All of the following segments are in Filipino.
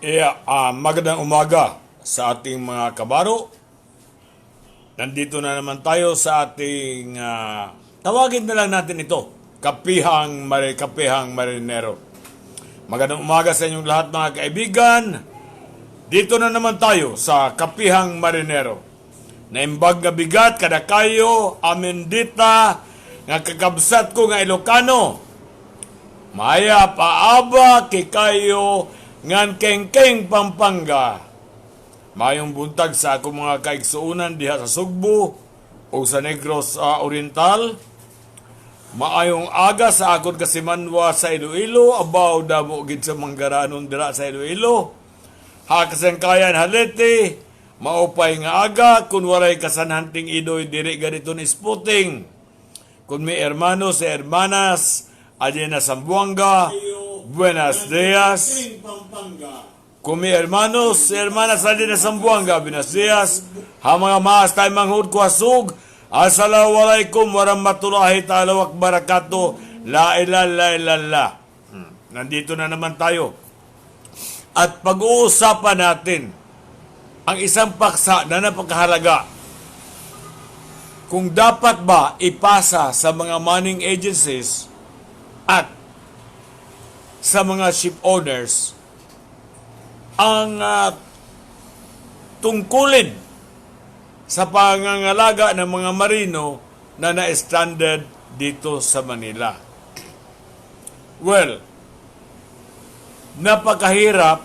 Magandang umaga sa ating mga kabaro. Nandito na naman tayo sa ating, tawagin na lang natin ito, Kapihang Marinero. Magandang umaga sa inyong lahat mga kaibigan. Dito na naman tayo sa Kapihang Marinero. Naimbag nga bigat kada kayo, amin dita, nga kakabsat ko nga Ilocano. Maya paaba kay kayo ngan kengkeng Pampanga. Mayong buntag sa ako mga kaigsuunan diha sa Sugbo o sa Negros Oriental. Maayong aga sa akon kasimanwa sa Iloilo, abaw damo gid sa manggaranon dira sa Iloilo. Kasangkayan halete, maupay nga aga kun waray kasanhanting idoy diri ganito ni Sputing. Kun may hermanos e hermanas adyan na Sambuanga, buenos días. Kung may hermanos, hermanas adyan na Sambuanga, buenos días. Ha mga maas tayo manghud ko asug. Assalamualaikum warahmatullahi ta'ala wa barakatuh. La ilaha illallah. Nandito na naman tayo. At pag-uusapan natin ang isang paksa na napakahalaga. Kung dapat ba ipasa sa mga manning agencies at sa mga ship owners ang tungkulin sa pangangalaga ng mga marino na na-stranded dito sa Manila. Well, napakahirap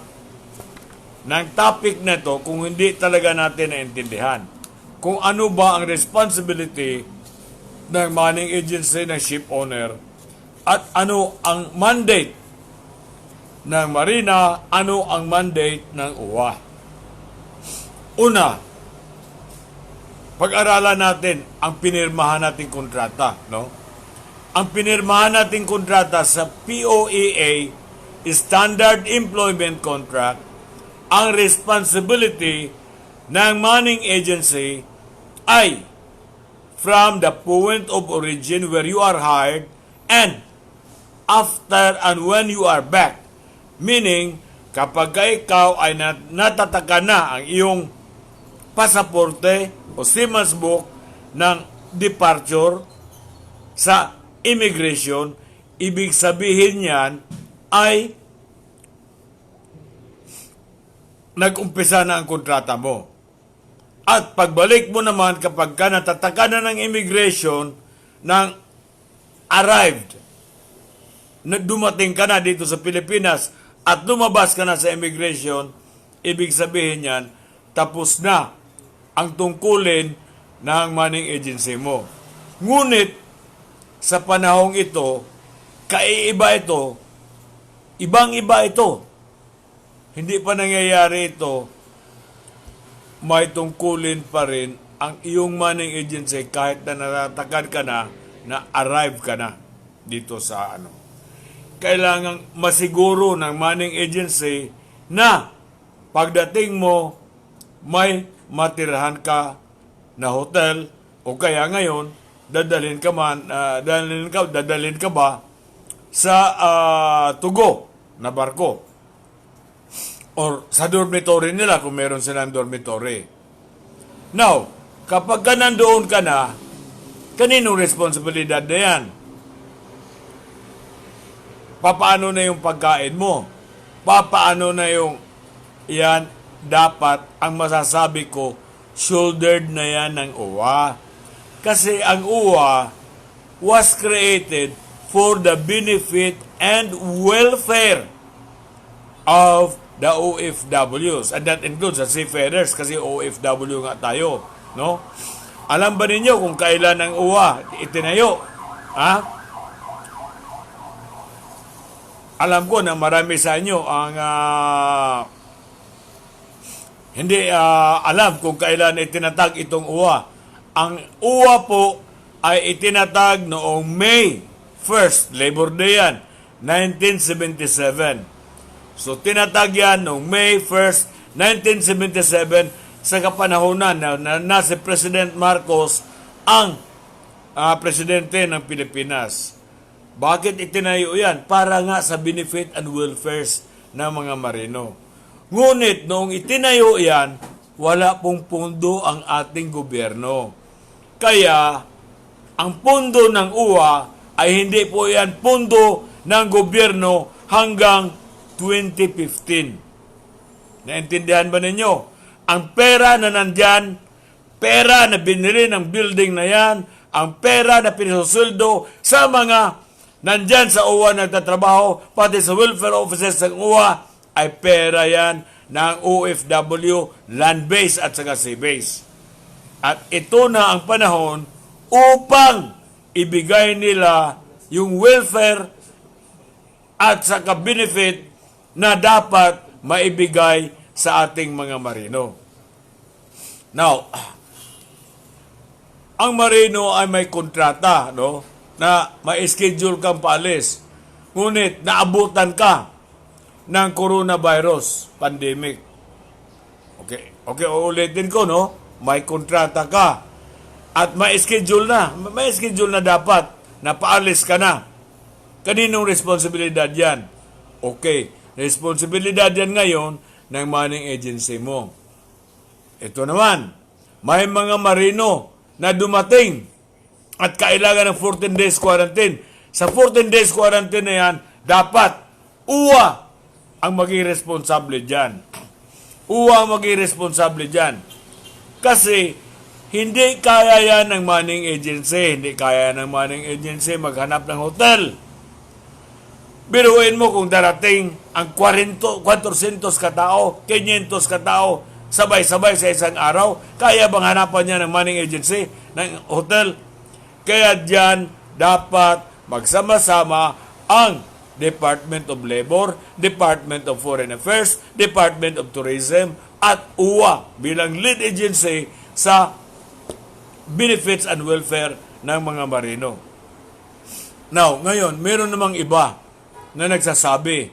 ng topic na to kung hindi talaga natin naintindihan kung ano ba ang responsibility ng manning agency ng ship owner at ano ang mandate ng Marina, ano ang mandate ng UWA. Una, pag-aralan natin ang pinirmahan nating kontrata, no? Ang pinirmahan nating kontrata sa POEA, Standard Employment Contract, ang responsibility ng manning agency ay from the point of origin where you are hired and after and when you are back. Meaning, kapag ikaw ay natataka na ang iyong pasaporte o seaman's book ng departure sa immigration, ibig sabihin yan ay nag-umpisa na ang kontrata mo. At pagbalik mo naman kapag ka natataka na ng immigration ng arrived, na dumating ka na dito sa Pilipinas at lumabas ka na sa immigration, ibig sabihin yan, tapos na ang tungkulin ng manning agency mo. Ngunit, sa panahong ito, kaiiba ito, ibang-iba ito. Hindi pa nangyayari ito, may tungkulin pa rin ang iyong manning agency kahit na natatakad ka na arrive ka na dito sa Kailangang masiguro ng manning agency na pagdating mo may matirahan ka na hotel o kaya ngayon dadalhin ka ba sa tugo na barko or sa dormitory nila kung meron silang dormitory. Now, kapag ka nandoon ka na, kaninong responsibilidad na yan? Papaano na yung pagkain mo? Papaano na yung yan? Dapat, ang masasabi ko, shouldered na yan ng UWA. Kasi ang UWA was created for the benefit and welfare of the OFWs. And that includes the seafarers kasi OFW nga tayo. No? Alam ba ninyo kung kailan ang UWA itinayo? Alam ko na marami sa inyo ang hindi alam kung kailan itinatag itong UWA. Ang UWA po ay itinatag noong May 1st, Labor Day yan, 1977. So tinatag yan noong May 1st, 1977 sa kapanahonan na si President Marcos ang presidente ng Pilipinas. Bakit itinayo yan? Para nga sa benefit and welfare ng mga marino. Ngunit noong itinayo yan, wala pong pondo ang ating gobyerno. Kaya, ang pondo ng UWA ay hindi po yan pondo ng gobyerno hanggang 2015. Naintindihan ba ninyo? Ang pera na nandyan, pera na binili ng building na yan, ang pera na pinasusweldo sa mga nandyan sa UWA nagtatrabaho, pati sa welfare offices ng UWA, ay pera yan ng OFW, land-based at saka sea-based. At ito na ang panahon upang ibigay nila yung welfare at saka benefit na dapat maibigay sa ating mga marino. Now, ang marino ay may kontrata, no, na may schedule kang paalis. Ngunit naabutan ka ng coronavirus pandemic. Okay, uulitin ko, no? May kontrata ka at may schedule na dapat na paalis ka na. Kaninong responsibilidad yan? Okay, responsibilidad yan ngayon ng manning agency mo. Ito naman, may mga marino na dumating at kailangan ng 14 days quarantine. Sa 14 days quarantine na yan, dapat UWA ang maging responsable dyan. UWA ang maging responsable dyan. Kasi hindi kaya yan ng manning agency. Hindi kaya ng manning agency maghanap ng hotel. Biruin mo kung darating ang 400 katao, 500 katao, sabay-sabay sa isang araw, kaya bang hanapan niya ng manning agency, ng hotel? Kaya dyan dapat magsama-sama ang Department of Labor, Department of Foreign Affairs, Department of Tourism, at UWA bilang lead agency sa benefits and welfare ng mga marino. Now, ngayon, meron namang iba na nagsasabi,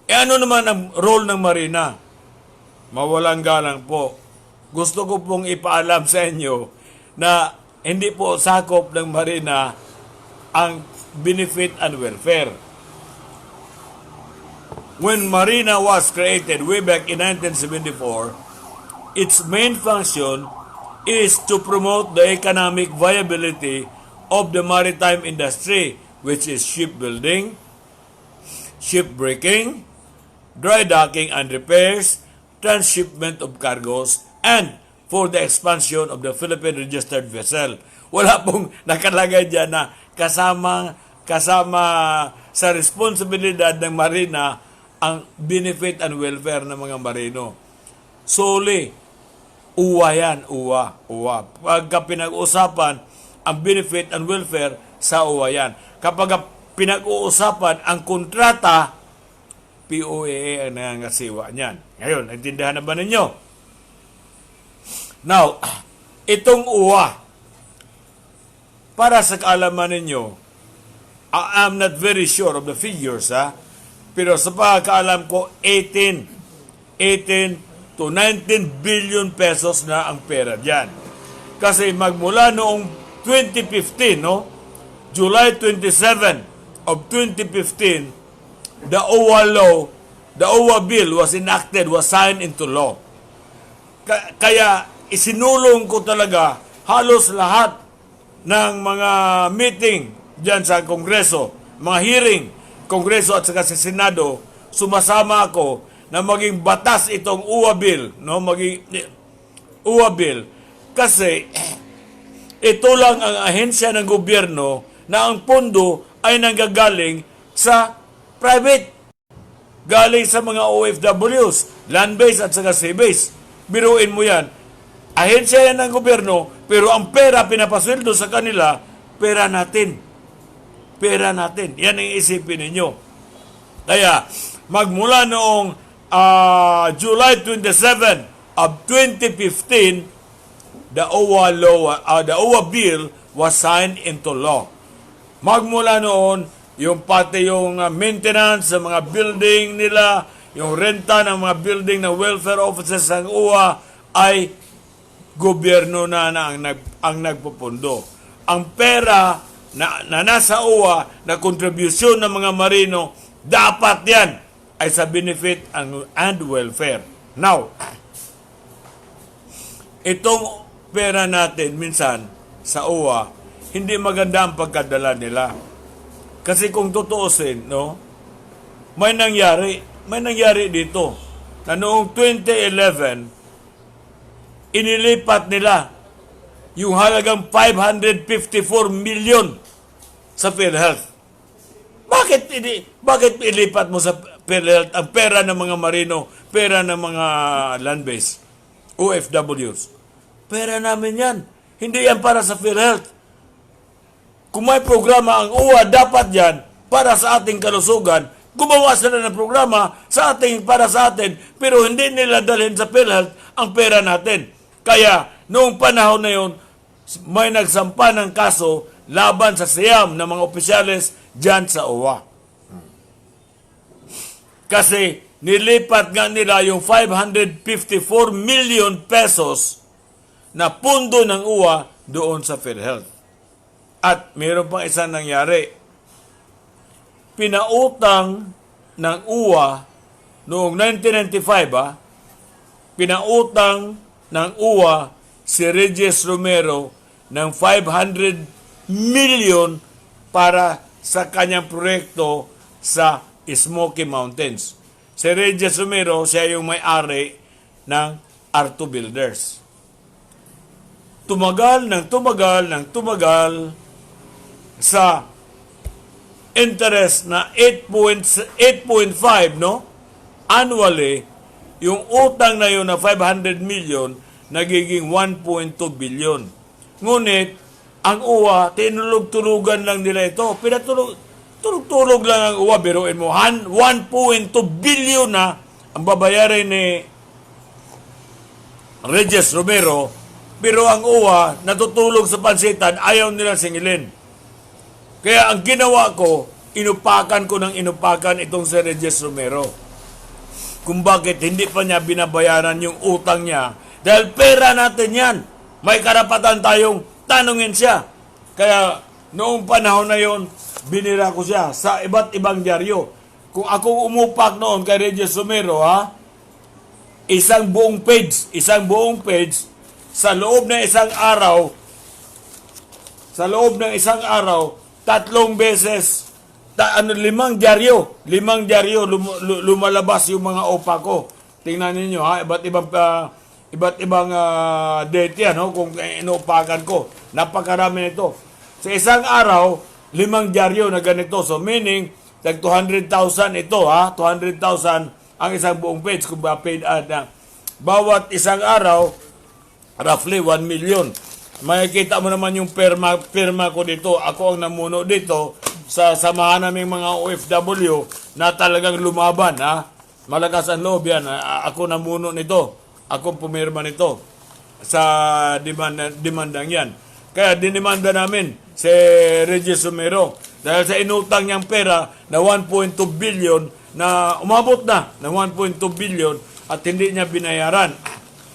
ano naman ang role ng marina? Mawalang galang po. Gusto ko pong ipaalam sa inyo na hindi po sakop ng marina ang benefit and welfare. When Marina was created way back in 1974, its main function is to promote the economic viability of the maritime industry, which is shipbuilding, shipbreaking, dry docking and repairs, transshipment of cargoes, and for the expansion of the Philippine registered vessel. Wala pong nakalagay dyan na kasama sa responsibilidad ng marina ang benefit and welfare ng mga marino. Solely, UWA yan, UWA. Pagka pinag-uusapan ang benefit and welfare, sa UWA yan. Kapag pinag-uusapan ang kontrata, POAA ang nangangasiwa niyan. Ngayon, naintindihan na ba ninyo? Now, itong UWA, para sa kaalaman ninyo, I'm not very sure of the figures, pero sa pagkaalam ko, 18 to 19 billion pesos na ang pera dyan. Kasi magmula noong 2015, no? July 27 of 2015, the OWA law, the OWA bill was enacted, was signed into law. Kaya isinulong ko talaga halos lahat ng mga meeting dyan sa Kongreso, mga hearing, Kongreso at saka sa Senado, sumasama ako na maging batas itong UWA bill, no? Maging UWA bill. Kasi ito lang ang ahensya ng gobyerno na ang pondo ay nanggagaling sa private. Galing sa mga OFWs, land-based at saka sea-based. Biruin mo yan. Ahensya yan ng gobyerno, pero ang pera pinapasweldo sa kanila, pera natin. Pera natin. Yan ang isipin ninyo. Kaya, magmula noong July 27 of 2015, the OWA bill was signed into law. Magmula noon, yung pati yung maintenance sa mga building nila, yung renta ng mga building ng welfare offices ng UWA ay gobyerno na ang nagpupundo. Ang pera na nasa UWA na kontribusyon ng mga marino, dapat yan ay sa benefit and welfare. Now, itong pera natin minsan sa OWA, hindi maganda ang pagkadala nila. Kasi kung tutuusin, no, may nangyari dito na noong 2011, inilipat nila yung halagang 554 million sa PhilHealth. Bakit ilipat mo sa PhilHealth ang pera ng mga marino, pera ng mga land-based, OFWs? Pera namin yan. Hindi yan para sa PhilHealth. Kung may programa ang UWA, dapat yan para sa ating kalusugan. Gumawa sila ng programa para sa atin, pero hindi nila dalhin sa PhilHealth ang pera natin. Kaya, noong panahon na yun, may nagsampa ng kaso laban sa siyam ng mga opisyales dyan sa OWA. Kasi, nilipat nga nila yung 554 million pesos na pundo ng UWA doon sa PhilHealth. At mayroon pang isang nangyari. Pinautang ng UWA noong 1995, pinautang ng UWA si Regis Romero ng 500 million para sa kanyang proyekto sa Smoky Mountains. Si Regis Romero, siya yung may-ari ng R2 Builders. Tumagal sa interest na 8.5, no? Annually, yung utang na yun na 500 million nagiging 1.2 billion. Ngunit, ang UWA, tinulog-tulugan lang nila ito. Tulog-tulog lang ang UWA. Biruin mo, 1.2 billion na ang babayarin ni Regis Romero. Pero ang UWA, natutulog sa pansitan, ayaw nilang singilin. Kaya ang ginawa ko, inupakan itong si Regis Romero. Kung bakit hindi pa niya binabayaran yung utang niya. Dahil pera natin yan. May karapatan tayong tanungin siya. Kaya noong panahon na yon, binira ko siya sa iba't ibang dyaryo. Kung ako umupak noon kay Regis Romero, isang buong page, sa loob ng isang araw, 3 beses, 5 dyaryo lumalabas yung mga opa ko. Tingnan niyo iba't ibang date yan, kung inuupakan ko. Napakarami nito. Sa isang araw, 5 dyaryo na ganito. So meaning, 200,000 ito, 200,000 ang isang buong page kung ba paid ad na. Bawat isang araw, roughly 1 million. Makikita mo naman yung firma ko dito. Ako ang namuno dito sa samahan naming mga OFW na talagang lumaban. Malakas ang loob yan. Ako namuno nito. Ako pumirma nito sa demandang yan. Kaya dinimanda namin si Regis Romero dahil sa inutang niyang pera na 1.2 billion na umabot na ng 1.2 billion at hindi niya binayaran.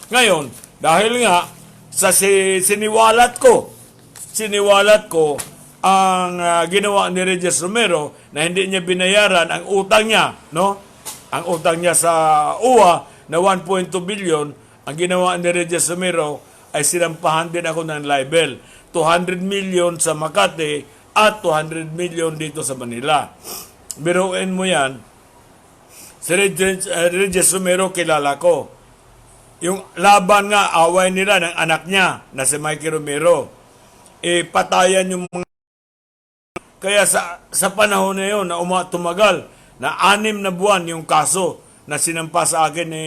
Ngayon, dahil nga sa siniwalat ko ang ginawa ni Regis Romero na hindi niya binayaran ang utang niya, no? Ang utang niya sa UWA na 1.2 billion, ang ginawa ni Regis Romero ay sinampahan din ako ng libel. 200 million sa Makati at 200 million dito sa Manila. Biruin mo yan, si Regis Romero kilala ko. Yung laban nga, away nila ng anak niya na si Mikey Romero. Patayan yung mga... Kaya sa panahon na yun, na tumagal, na 6 na buwan yung kaso na sinampa sa akin ni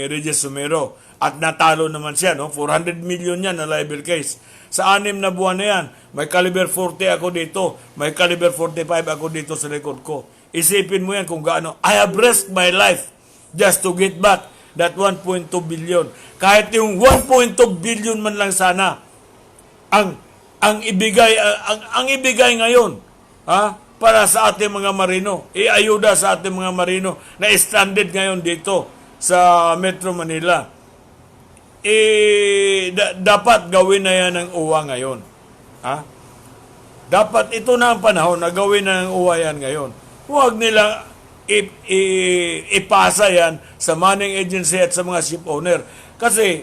Regis Romero. At natalo naman siya, 400 million yan na libel case. Sa 6 na buwan na yan, may caliber 40 ako dito, may caliber 45 ako dito sa record ko. Isipin mo yan kung gaano. I have risked my life just to get back that 1.2 billion. Kahit yung 1.2 billion man lang sana ang ibigay ngayon, para sa ating mga marino, iayuda sa ating mga marino na stranded ngayon dito sa Metro Manila. Dapat gawin na yan ng UWA ngayon. Dapat ito na ang panahon na gawin na ng UWA yan ngayon. Huwag nila ipasa yan sa manning agency at sa mga ship owner. Kasi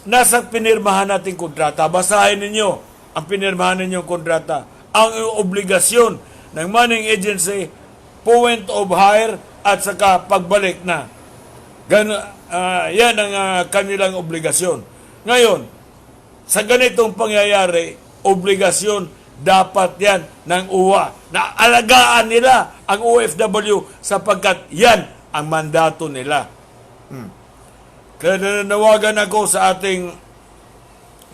nasa pinirmahan nating kontrata. Basahin ninyo ang pinirmahan ninyong kontrata. Ang obligasyon ng manning agency, point of hire at saka pagbalik na. Yan ang kanilang obligasyon. Ngayon, sa ganitong pangyayari, obligasyon dapat yan ng UWA na alagaan nila ang OFW sapagkat yan ang mandato nila. Kaya nanawagan ako sa ating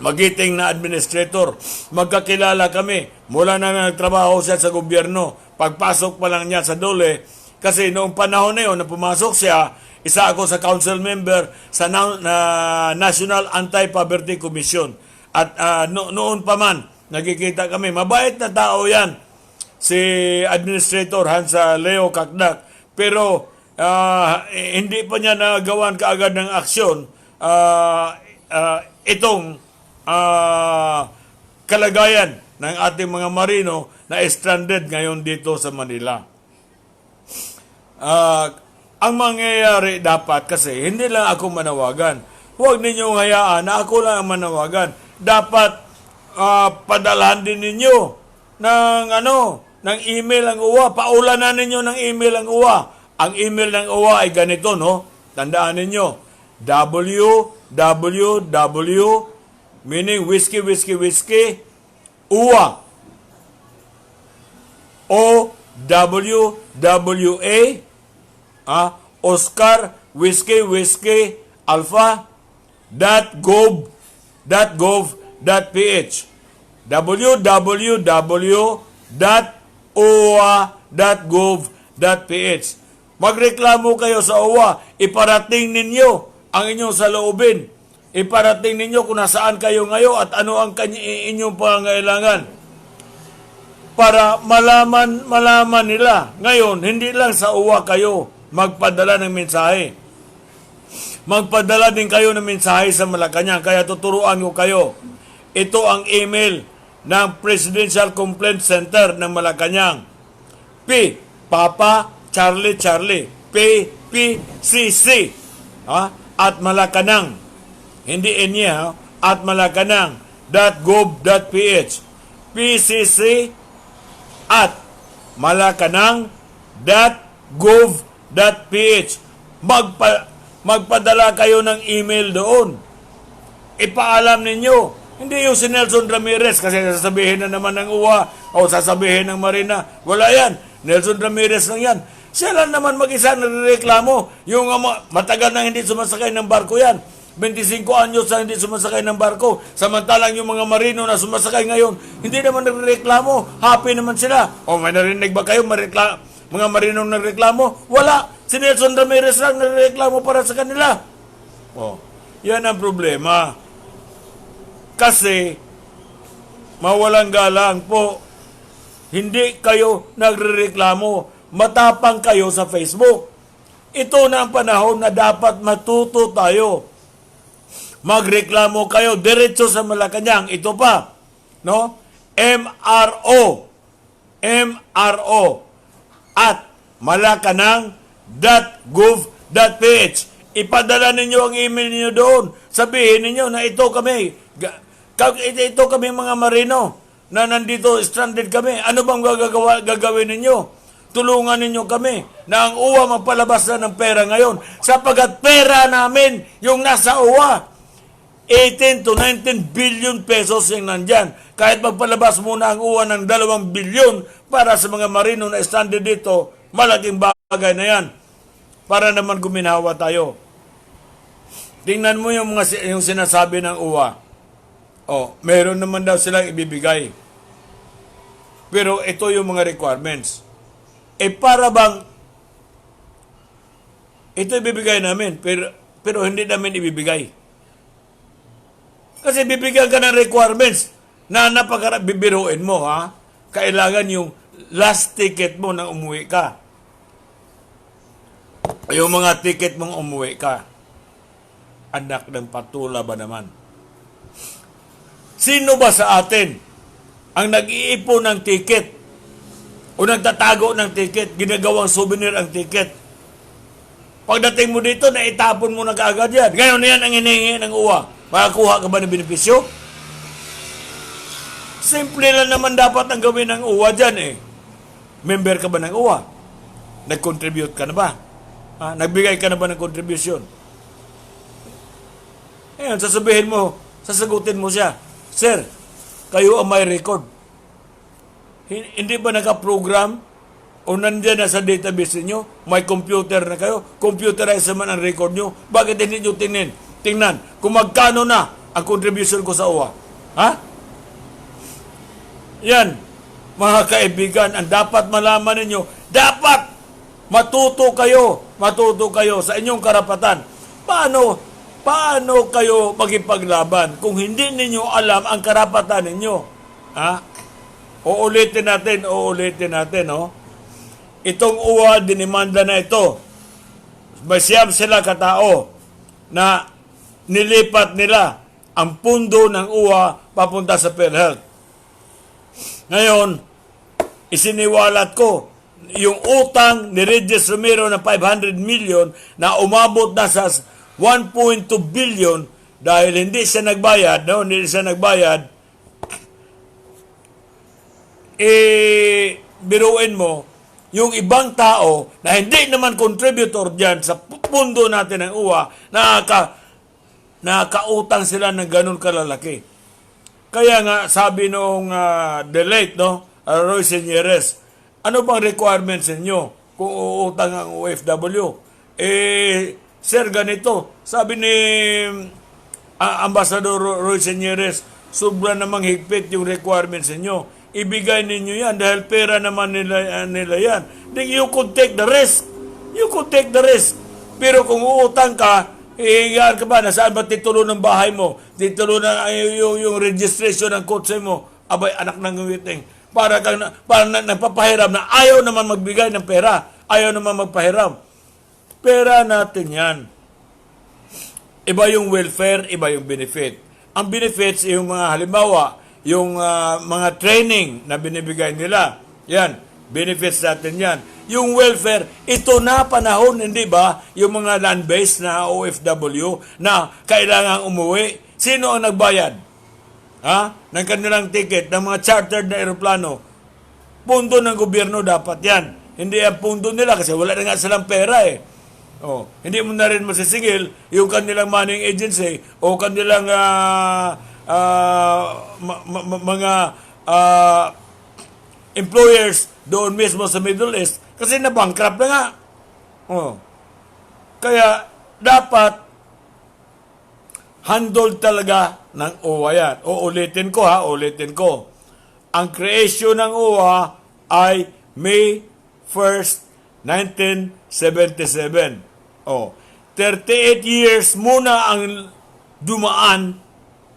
magiting na administrator. Magkakilala kami. Mula na nagtrabaho siya sa gobyerno. Pagpasok pa lang niya sa DOLE, kasi noong panahon na yun na pumasok siya, isa ako sa council member sa National Anti-Poverty Commission. At noon pa man, nakikita kami, mabait na tao yan, si Administrator Hansa Leo Kakdak. Pero hindi pa niya nagawan kaagad ng aksyon itong kalagayan ng ating mga marino na stranded ngayon dito sa Manila. Ang mangyayari dapat kasi, hindi lang ako manawagan. Huwag ninyong hayaan na ako lang ang manawagan. Dapat padalhan din ninyo ng email ang UWA. Paulanan ninyo ng email ang UWA. Ang email ng UWA ay ganito, no? Tandaan ninyo. www, meaning whiskey, UWA. OWWA, Oscar, whiskey, alpha, .gov.ph www.owa.gov.ph. Magreklamo kayo sa OWA. Iparating ninyo ang inyong saloobin. Iparating ninyo kung nasaan kayo ngayon at ano ang inyong pangangailangan. Para malaman nila. Ngayon, hindi lang sa OWA kayo magpadala ng mensahe. Magpadala din kayo ng mensahe sa Malacanang. Kaya tuturuan ko kayo. Ito ang email ng Presidential Complaint Center ng Malacanang. P. Papa Charlie. PPCC. At Malacanang. Hindi niya. At Malacanang.gov.ph. PCC at Malacanang.gov.ph. Magpadala kayo ng email doon. Ipaalam ninyo. Hindi yung si Nelson Ramirez kasi sasabihin na naman ng UWA o sasabihin ng Marina. Wala yan. Nelson Ramirez lang yan. Siya lang naman mag-isa nagreklamo. Yung matagal na hindi sumasakay ng barko yan. 25 anyos na hindi sumasakay ng barko. Samantalang yung mga marino na sumasakay ngayon, hindi naman nagreklamo. Happy naman sila. O may narinig ba kayo mga marino nagreklamo? Wala. Si Nelson Ramirez lang nagreklamo para sa kanila. Yan ang problema. Kasi mawalang galang po. Hindi kayo nagrereklamo. Matapang kayo sa Facebook. Ito na ang panahon na dapat matuto tayo. Magreklamo kayo diretso sa Malacanang. Ito pa, no? MRO at malacanang.gov.ph. Ipadala ninyo ang email niyo doon. Sabihin ninyo na ito kami mga marino na nandito, stranded kami. Ano bang gagawin ninyo? Tulungan ninyo kami na ang UWA magpalabas na ng pera ngayon. Sapagat pera namin yung nasa UWA. 18 to 19 billion pesos yung nandyan. Kahit magpalabas muna ang UWA ng 2 billion para sa mga marino na stranded dito, malaking bagay na yan. Para naman guminawa tayo. Tingnan mo yung sinasabi ng UWA. Meron naman daw silang ibibigay. Pero ito yung mga requirements. Para bang ito ibibigay namin, pero hindi namin ibibigay. Kasi bibigyan ka ng requirements na bibiruin mo, ha? Kailangan yung last ticket mo nang umuwi ka. Yung mga ticket mong umuwi ka. Anak ng patula ba naman? Sino ba sa atin ang nag-iipon ng ticket O nagtatago ng ticket, ginagawang souvenir ang ticket. Pagdating mo dito, naitapon mo na kaagad yan. Ngayon na yan ang hinihingi ng uwa. Makakuha ka ba ng benepisyo? Simple lang naman dapat ang gawin ng uwa dyan eh. Member ka ba ng uwa? Nag-contribute ka na ba? Nagbigay ka na ba ng contribution? Ayan, sasagutin mo siya, Sir, kayo ang may record. Hindi ba naka-program o nandyan na sa database niyo? May computer na kayo? Computerize naman ang record niyo. Bakit hindi niyo tingnan kung magkano na ang contribution ko sa uwa? Ha? Yan, mga kaibigan, ang dapat malaman ninyo, dapat matuto kayo sa inyong karapatan. Paano kayo magipaglaban kung hindi ninyo alam ang karapatan ninyo? Ha? Uulitin natin, no? Itong uwa, dinimanda na ito. May siyam sila katao na nilipat nila ang pundo ng uwa papunta sa PhilHealth. Ngayon, isiniwalat ko yung utang ni Regis Romero na 500 million na umabot na sa 1.2 billion dahil hindi siya nagbayad, biruin mo, yung ibang tao na hindi naman contributor dyan sa pundo natin ng uwa, nakakautang sila ng ganun kalalaki. Kaya nga, sabi nung the late, Roy Senyeres, ano bang requirements ninyo kung uutang ang OFW? Sir, ganito, sabi ni Ambassador Roy Senyeres, sobra namang higpit yung requirements ninyo. Ibigay ninyo yan dahil pera naman nila yan. Then you could take the risk. Pero kung uutang ka, ihigaan ka ba? Nasaan ba titulo ng bahay mo? Titulo na yung registration ng kotse mo? Abay, anak ng witing. Para nagpapahiram na ayaw naman magbigay ng pera. Ayaw naman magpahiram. Pera natin yan. Iba yung welfare, iba yung benefit. Ang benefits, yung mga halimbawa, yung mga training na binibigay nila. Yan, benefits natin yan. Yung welfare, ito na panahon, hindi ba? Yung mga land-based na OFW na kailangang umuwi. Sino ang nagbayad? Ng kanilang ticket, ng mga chartered na aeroplano. Pundo ng gobyerno dapat yan. Hindi ang pundo nila kasi wala na nga silang pera eh. Hindi mo na rin masisingil yung kanilang managing agency o kanilang mga employers doon mismo sa Middle East kasi na-bankrupt na nga. Kaya dapat handle talaga ng OWA yan. Ulitin ko. Ang creation ng OWA ay May 1st, 1977. 38 years muna ang dumaan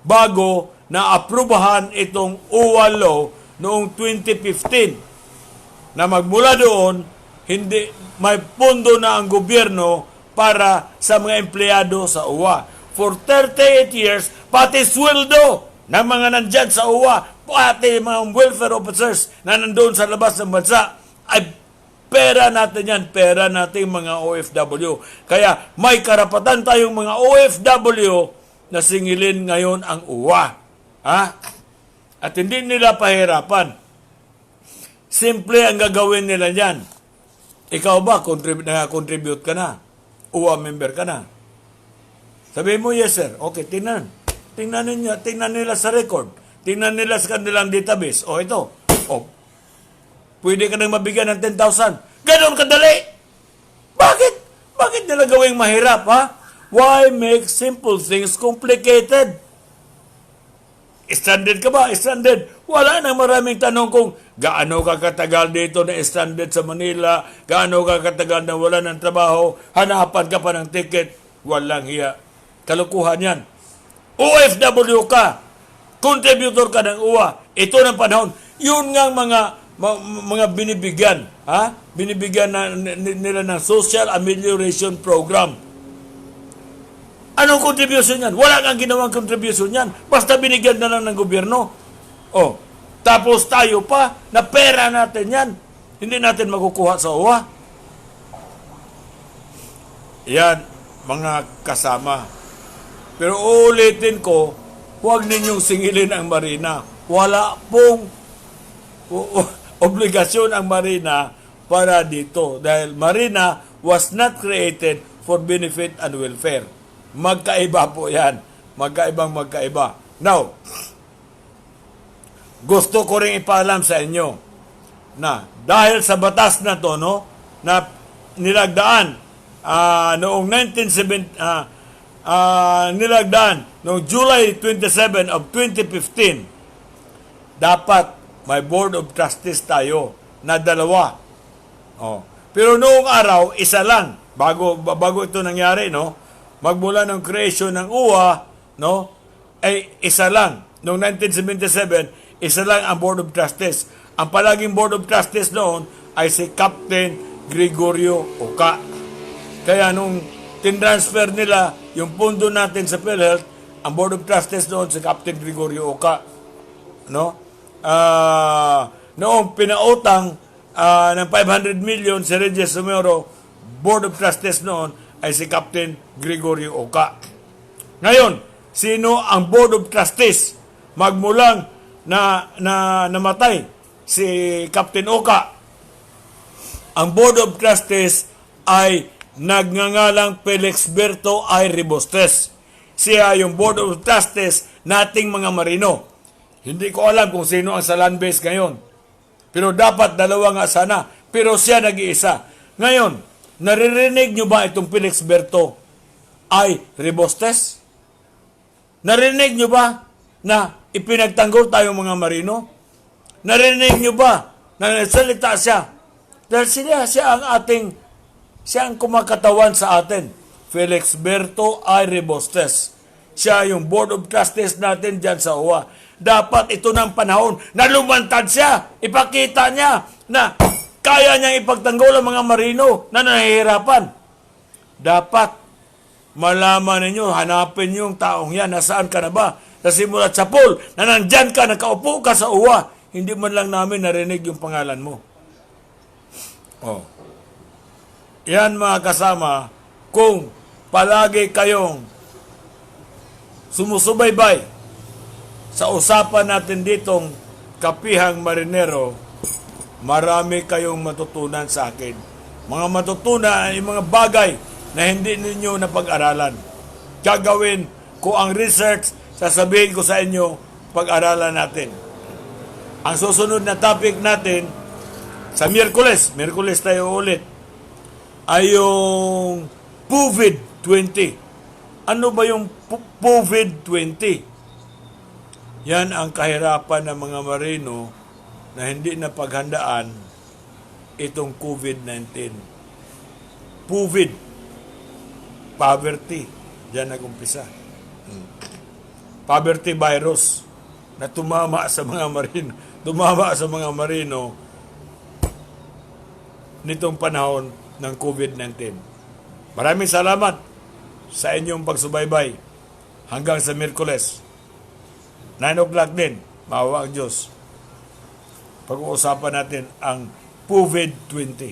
bago na aprubahan itong OWA law noong 2015 na magmula doon hindi may pondo na ang gobyerno para sa mga empleyado sa OWA. For 38 years, pati sweldo ng mga nandyan sa OWA, pati mga welfare officers na nandoon sa labas ng bansa, ay pera natin yan, pera natin mga OFW. Kaya may karapatan tayong mga OFW na singilin ngayon ang OWA. At hindi nila pahirapan. Simple ang gagawin nila yan. Ikaw ba, nakakontribute ka na? OWA member ka na? Sabihin mo, yes sir. Okay, tingnan. Tingnan nila sa record. Tingnan nila sa kanilang database. Ito. Pwede ka nang mabigyan ng 10,000. Ganon kadali. Bakit nila gawing mahirap, Why make simple things complicated? Stranded ka ba? Stranded. Wala nang maraming tanong kung gaano ka katagal dito na stranded sa Manila, gaano ka katagal na wala ng trabaho, hanapan ka pa ng ticket. Walang hiya. Kalukuhan yan. OFW ka. Contributor ka ng UWA. Ito ng panahon. Yun nga mga binibigyan. Binibigyan nila ng Social Amelioration Program. Anong contribution yan? Wala kang ginawang contribution yan. Basta binigyan na lang ng gobyerno. Tapos tayo pa, na pera natin yan. Hindi natin makukuha sa OWA. Yan, mga kasama. Pero uulitin ko, huwag ninyong singilin ang marina. Wala pong obligasyon ang marina para dito. Dahil marina was not created for benefit and welfare. Magkaiba po yan. Magkaiba. Now, gusto ko rin ipaalam sa inyo na dahil sa batas na to, no, na nilagdaan noong 1970, nilagdaan noong July 27 of 2015, dapat may board of trustees tayo na 2. Pero noong araw, isa lang. Bago ito nangyari, no? Magmula ng creation ng UWA, no? Ay isa lang. Noong 1977, isa lang ang board of trustees. Ang palaging board of trustees noon ay si Captain Gregorio Oka. Kaya nung tinransfer nila yung pundo natin sa PhilHealth, ang board of trustees noon si Captain Gregorio Oka, no? Noong pinautang ng 500 million si Regis Sumero, board of trustees noon ay si Captain Gregorio Oka. Ngayon, sino ang board of trustees magmulang na namatay si Captain Oka? Ang board of trustees ay nagngangalang Felix Berto I. Rebostes. Siya yung board of trustees nating mga marino. Hindi ko alam kung sino ang sa land base ngayon. Pero dapat 2 nga sana. Pero siya nag-iisa. Ngayon, naririnig nyo ba itong Felix Berto I. Rebostes? Narinig nyo ba na ipinagtanggol tayong mga marino? Narinig nyo ba na nagsalita siya? Dahil siya ang kumakatawan sa atin. Felix Berto I. Rebostes. Siya yung board of trustees natin dyan sa OWA. Dapat ito ng panahon na lumantad siya. Ipakita niya na kaya niyang ipagtanggol ang mga marino na nahihirapan. Dapat malaman ninyo, hanapin niyo yung taong yan. Nasaan ka na ba? Nasimulat sa pool, na nandyan ka, nakaupo ka sa uwa. Hindi man lang namin narinig yung pangalan mo. Yan mga kasama, kung palagi kayong sumusubaybay sa usapan natin ditong Kapihang Marinero, marami kayong matutunan sa akin. Mga matutunan ay mga bagay na hindi ninyo napag-aralan. Gagawin ko ang research, sasabihin ko sa inyo, pag-aralan natin. Ang susunod na topic natin, sa Miyerkules tayo ulit, ay yung COVID-20. Ano ba yung COVID-20? Yan ang kahirapan ng mga marino na hindi napaghandaan itong COVID-19. COVID, poverty, diyan nagumpisa. Poverty virus na tumama sa mga marino nitong panahon ng COVID-19. Maraming salamat sa inyong pagsubaybay hanggang sa Miyerkules. 9 o'clock din, maawa ang Diyos. Pag-uusapan natin ang COVID-20.